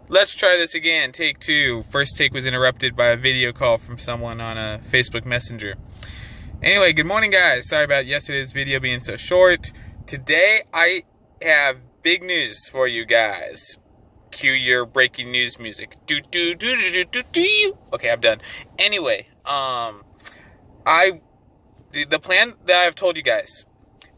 Let's try this again. Take two. First take was interrupted by a video call from someone on a Facebook Messenger. Anyway, good morning, guys. Sorry about yesterday's video being so short. Today, I have big news for you guys. Cue your breaking news music. Do do do do do do do. Okay, I'm done. Anyway, the plan that I've told you guys,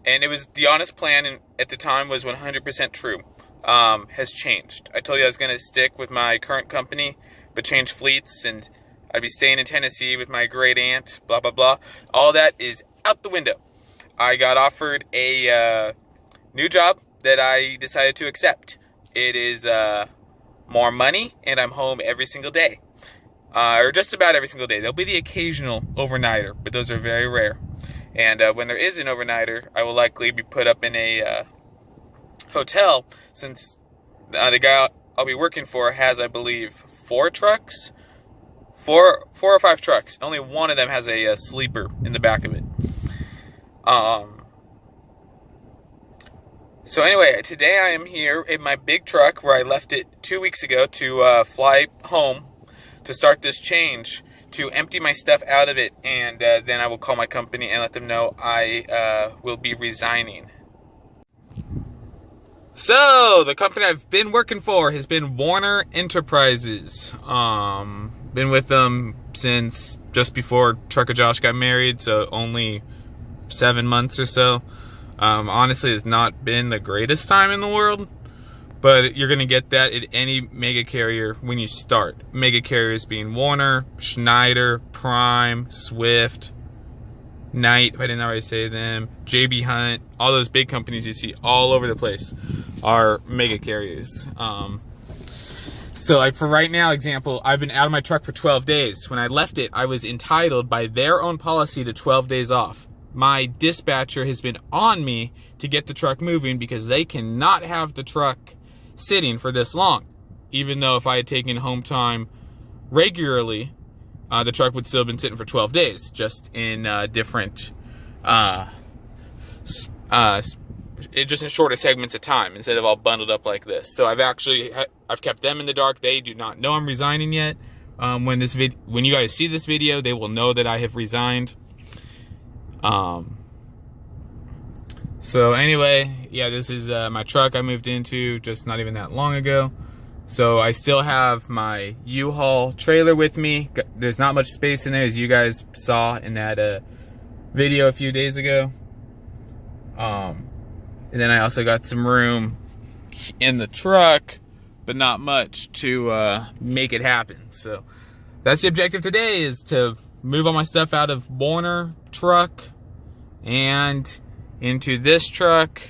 and it was the honest plan, and at the time was 100% true. Has changed. I told you I was going to stick with my current company, but change fleets, and I'd be staying in Tennessee with my great aunt, blah, blah, blah. All that is out the window. I got offered a new job that I decided to accept. It is more money, and I'm home every single day. Or just about every single day. There'll be the occasional overnighter, but those are very rare. And when there is an overnighter, I will likely be put up in a hotel, since the guy I'll be working for has, I believe, 4 trucks, four or 5 trucks. Only one of them has a sleeper in the back of it. So anyway, today I am here in my big truck where I left it 2 weeks ago to fly home to start this change, to empty my stuff out of it, and then I will call my company and let them know I will be resigning. So, the company I've been working for has been Warner Enterprises. Been with them since just before Trucker Josh got married, so only 7 months or so. Honestly, it's not been the greatest time in the world, but you're going to get that at any mega carrier when you start. Mega carriers being Warner, Schneider, Prime, Swift, Knight, if I didn't already say them, JB Hunt, all those big companies you see all over the place are mega carriers. So like for right now, example, I've been out of my truck for 12 days. When I left it, I was entitled by their own policy to 12 days off. My dispatcher has been on me to get the truck moving because they cannot have the truck sitting for this long. Even though if I had taken home time regularly, the truck would still have been sitting for 12 days, just in different, just in shorter segments of time instead of all bundled up like this. So I've kept them in the dark. They do not know I'm resigning yet. When you guys see this video, they will know that I have resigned. So anyway, yeah, this is my truck I moved into just not even that long ago. So I still have my U-Haul trailer with me. There's not much space in there, as you guys saw in that video a few days ago. And then I also got some room in the truck, but not much to make it happen. So that's the objective today, is to move all my stuff out of Warner truck and into this truck.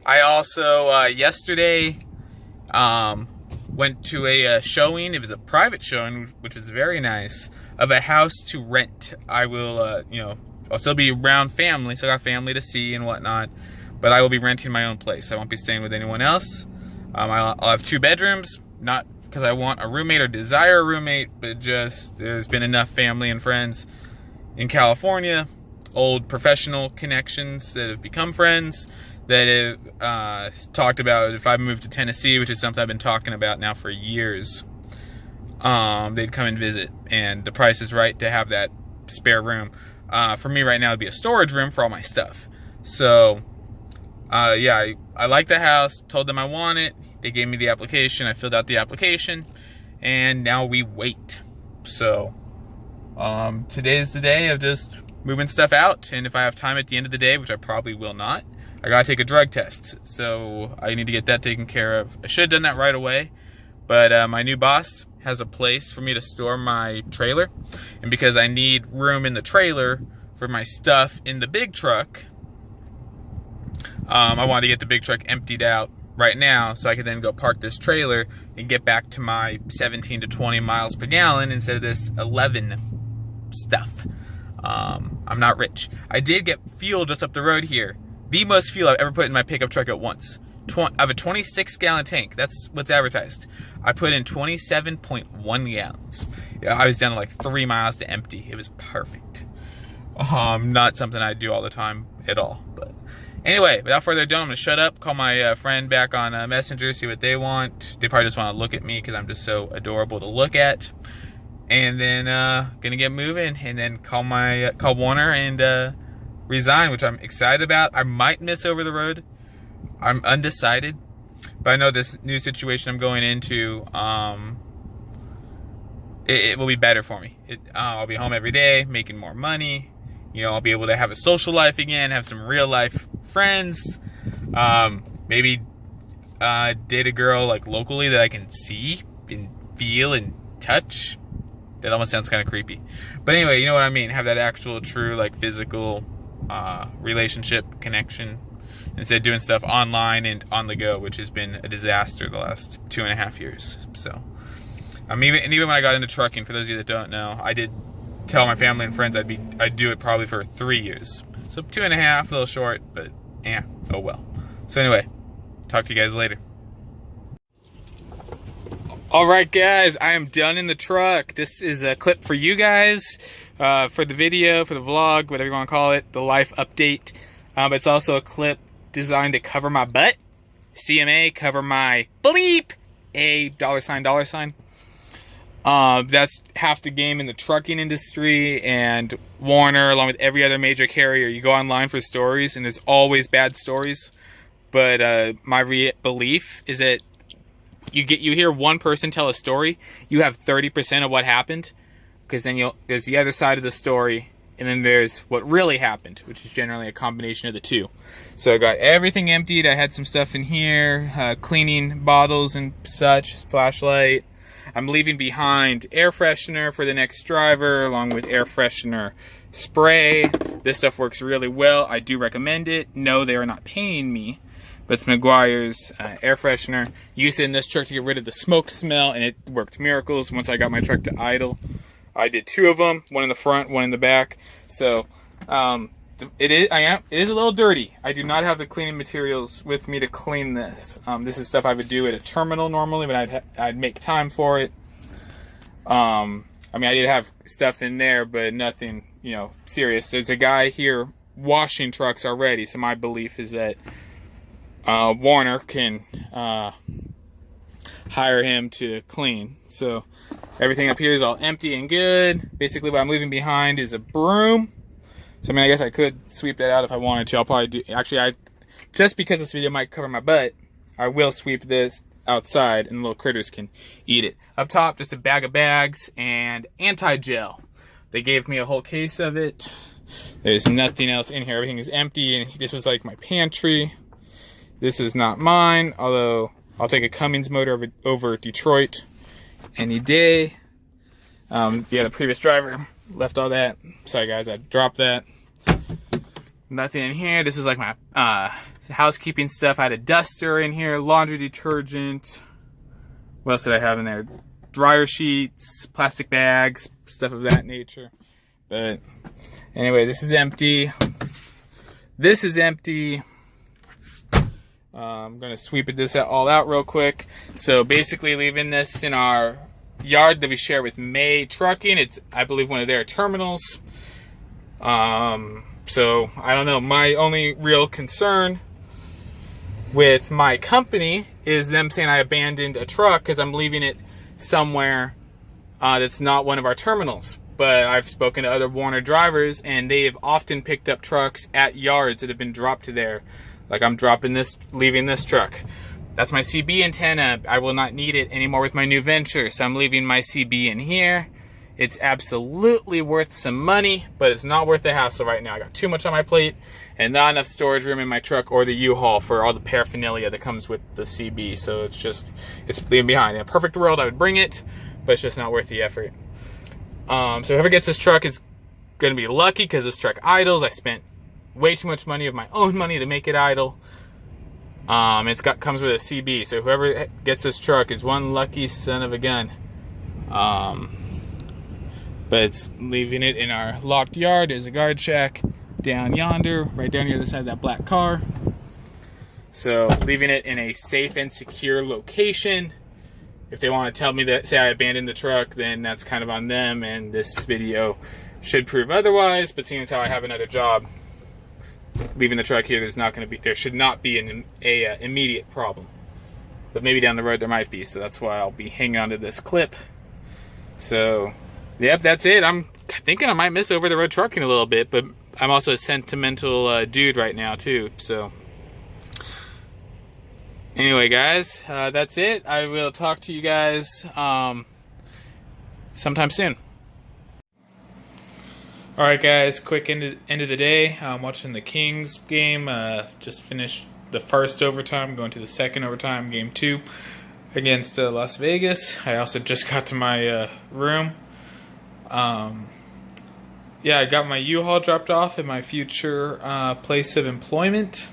I also, yesterday, went to a showing. It was a private showing, which was very nice, of a house to rent. I will, I'll still be around family, so I got family to see and whatnot, but I will be renting my own place. I won't be staying with anyone else. I'll have 2 bedrooms, not because I want a roommate or desire a roommate, but just there's been enough family and friends in California, old professional connections that have become friends, that have talked about if I moved to Tennessee, which is something I've been talking about now for years, they'd come and visit, and the price is right to have that spare room. For me right now, it'd be a storage room for all my stuff. So, yeah, I like the house, told them I want it, they gave me the application, I filled out the application, and now we wait. So, today's the day of just moving stuff out, and if I have time at the end of the day, which I probably will not, I gotta take a drug test, so I need to get that taken care of. I should have done that right away, but my new boss has a place for me to store my trailer, and because I need room in the trailer for my stuff in the big truck, I wanted to get the big truck emptied out right now so I could then go park this trailer and get back to my 17 to 20 miles per gallon instead of this 11 stuff. I'm not rich. I did get fuel just up the road here. The most fuel I've ever put in my pickup truck at once. I have a 26-gallon tank. That's what's advertised. I put in 27.1 gallons. Yeah, I was down to like 3 miles to empty. It was perfect. Not something I do all the time at all. But Anyway, without further ado, I'm gonna shut up, call my friend back on Messenger, see what they want. They probably just want to look at me because I'm just so adorable to look at. And then gonna get moving, and then call Warner and resign, which I'm excited about. I might miss over the road. I'm undecided, but I know this new situation I'm going into, it will be better for me. I'll be home every day, making more money. You know, I'll be able to have a social life again, have some real life friends. Maybe date a girl like locally that I can see and feel and touch. That almost sounds kind of creepy. But anyway, you know what I mean. Have that actual true like physical relationship connection instead of doing stuff online and on the go, which has been a disaster the last 2.5 years. So even when I got into trucking, for those of you that don't know, I did tell my family and friends I'd do it probably for 3 years. So 2.5, a little short, but yeah, oh well. So anyway, talk to you guys later. All right, guys, I am done in the truck. This is a clip for you guys, for the video, for the vlog, whatever you want to call it, the life update. But it's also a clip designed to cover my butt. CMA, cover my bleep, a $. That's half the game in the trucking industry, and Warner, along with every other major carrier. You go online for stories, and there's always bad stories. But my belief is that you hear one person tell a story, you have 30% of what happened, because then there's the other side of the story, and then there's what really happened, which is generally a combination of the two. So I got everything emptied. I had some stuff in here, cleaning bottles and such, flashlight. I'm leaving behind air freshener for the next driver, along with air freshener spray. This stuff works really well. I do recommend it. No, they are not paying me. But it's Meguiar's air freshener. Used it in this truck to get rid of the smoke smell, and it worked miracles. Once I got my truck to idle, I did 2 of them, one in the front, one in the back. So it is a little dirty. I do not have the cleaning materials with me to clean this. This is stuff I would do at a terminal normally, but I'd make time for it. I mean, I did have stuff in there, but nothing, serious. There's a guy here washing trucks already, so my belief is that Warner can hire him to clean. So everything up here is all empty and good. Basically what I'm leaving behind is a broom. So I mean, I guess I could sweep that out if I wanted to. I'll probably do, actually, just because this video might cover my butt, I will sweep this outside and the little critters can eat it. Up top, just a bag of bags and anti-gel. They gave me a whole case of it. There's nothing else in here. Everything is empty, and this was like my pantry. This is not mine, although I'll take a Cummins motor over Detroit any day. Yeah, the previous driver left all that. Sorry guys, I dropped that. Nothing in here. This is like my housekeeping stuff. I had a duster in here, laundry detergent. What else did I have in there? Dryer sheets, plastic bags, stuff of that nature. But anyway, this is empty. This is empty. I'm gonna sweep this all out real quick. So basically leaving this in our yard that we share with May Trucking. It's, I believe, one of their terminals. So I don't know, my only real concern with my company is them saying I abandoned a truck because I'm leaving it somewhere that's not one of our terminals. But I've spoken to other Warner drivers, and they have often picked up trucks at yards that have been dropped to there. Like, I'm dropping this, leaving this truck. That's my CB antenna. I will not need it anymore with my new venture, so I'm leaving my CB in here. It's absolutely worth some money, but it's not worth the hassle right now. I got too much on my plate and not enough storage room in my truck or the U-Haul for all the paraphernalia that comes with the CB. So it's leaving behind. In a perfect world, I would bring it, but it's just not worth the effort. So whoever gets this truck is going to be lucky because this truck idles. I spent way too much money of my own money to make it idle. Comes with a CB, so whoever gets this truck is one lucky son of a gun. But it's leaving it in our locked yard. There's a guard shack down yonder, right down the other side of that black car. So leaving it in a safe and secure location. If they want to tell me that, say I abandoned the truck, then that's kind of on them, and this video should prove otherwise. But seeing as how I have another job, leaving the truck here, there should not be an immediate problem. But maybe down the road there might be, so that's why I'll be hanging on to this clip. So, yep, that's it. I'm thinking I might miss over-the-road trucking a little bit, but I'm also a sentimental dude right now too, so. Anyway, guys, that's it. I will talk to you guys sometime soon. Alright guys, quick end of the day. I'm watching the Kings game. Just finished the first overtime, going to the second overtime, game 2 against Las Vegas. I also just got to my room. Yeah, I got my U-Haul dropped off at my future place of employment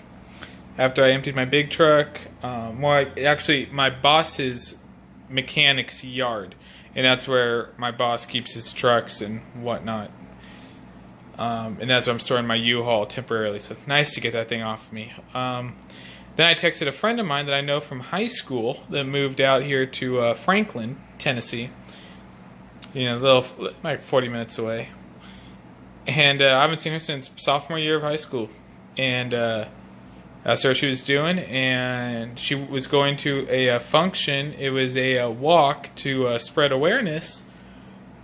after I emptied my big truck. Actually, my boss's mechanic's yard, and that's where my boss keeps his trucks and whatnot. And that's where I'm storing my U-Haul temporarily, so it's nice to get that thing off me. Then I texted a friend of mine that I know from high school that moved out here to Franklin, Tennessee. You know, like 40 minutes away. And I haven't seen her since sophomore year of high school. And asked her what she was doing, and she was going to a function. It was a walk to spread awareness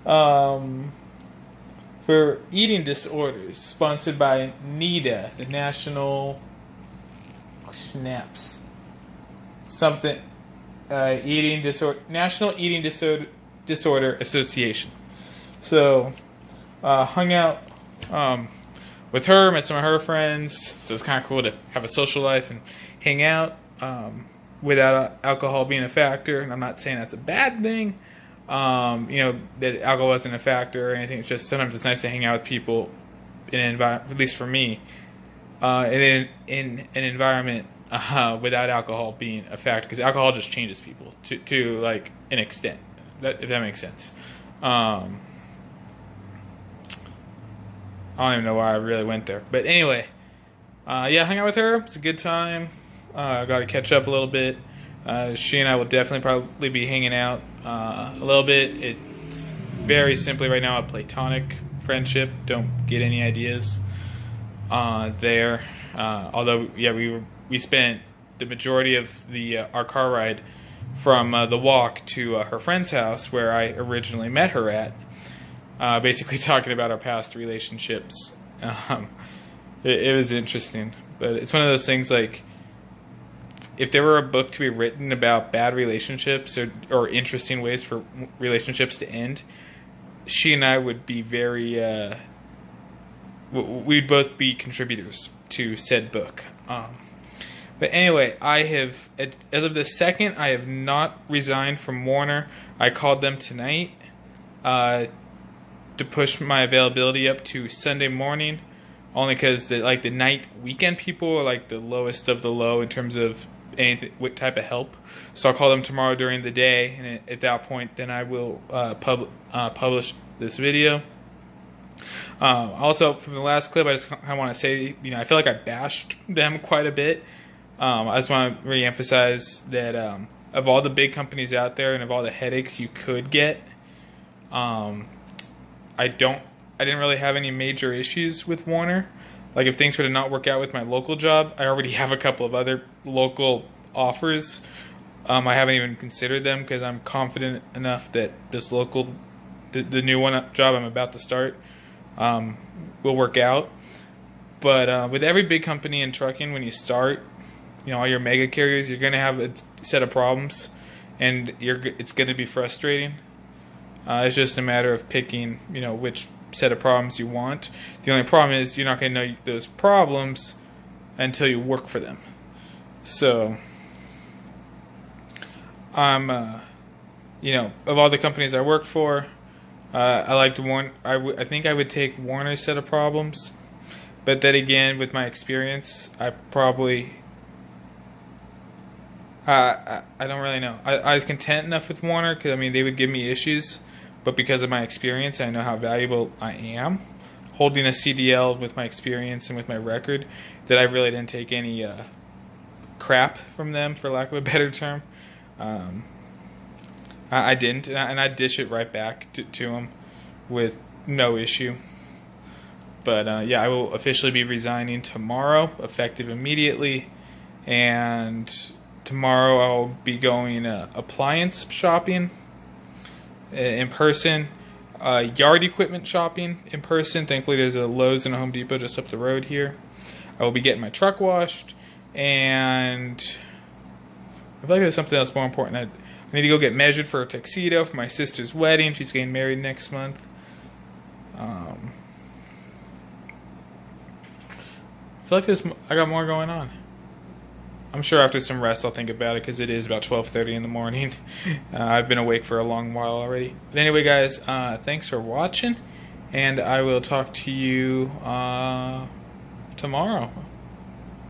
for eating disorders, sponsored by NEDA, the National National Eating Disorder Association. So, hung out with her, met some of her friends. So it's kind of cool to have a social life and hang out without alcohol being a factor. And I'm not saying that's a bad thing. You know, that alcohol wasn't a factor or anything. It's just sometimes it's nice to hang out with people in an environment, at least for me, in an environment without alcohol being a factor, because alcohol just changes people to like an extent, if that makes sense. I don't even know why I really went there, but anyway, yeah, hung out with her. It's a good time. Got to catch up a little bit. She and I will definitely probably be hanging out a little bit. It's very simply right now a platonic friendship. Don't get any ideas there. Although, yeah, we spent the majority of our car ride from the walk to her friend's house where I originally met her at. Basically talking about our past relationships. It was interesting, but it's one of those things like, if there were a book to be written about bad relationships or interesting ways for relationships to end, she and I would be very, we'd both be contributors to said book. But anyway, as of this second, I have not resigned from Warner. I called them tonight to push my availability up to Sunday morning, only because the night weekend people are like the lowest of the low in terms of anything, what type of help. So I'll call them tomorrow during the day, and at that point, then I will publish this video. Also, from the last clip, I want to say, I feel like I bashed them quite a bit. I just want to re-emphasize that of all the big companies out there and of all the headaches you could get, I didn't really have any major issues with Warner. Like, if things were to not work out with my local job, I already have a couple of other local offers. I haven't even considered them because I'm confident enough that this local, the new job I'm about to start, will work out. But with every big company in trucking, when you start, all your mega carriers, you're going to have a set of problems, and it's going to be frustrating. It's just a matter of picking, which set of problems you want. The only problem is you're not going to know those problems until you work for them. So, of all the companies I worked for, I liked Warner. I think I would take Warner's set of problems, but then again, with my experience, I probably I don't really know. I was content enough with Warner because they would give me issues. But because of my experience, I know how valuable I am holding a CDL with my experience and with my record, that I really didn't take any crap from them, for lack of a better term. I didn't, and I dish it right back to them with no issue. But yeah, I will officially be resigning tomorrow, effective immediately. And tomorrow I'll be going appliance shopping in person, yard equipment shopping in person. Thankfully, there's a Lowe's and a Home Depot just up the road here. I will be getting my truck washed, and I feel like there's something else more important. I need to go get measured for a tuxedo for my sister's wedding. She's getting married next month. I feel like I got more going on. I'm sure after some rest I'll think about it, because it is about 12:30 in the morning. I've been awake for a long while already. But anyway, guys, thanks for watching, and I will talk to you tomorrow.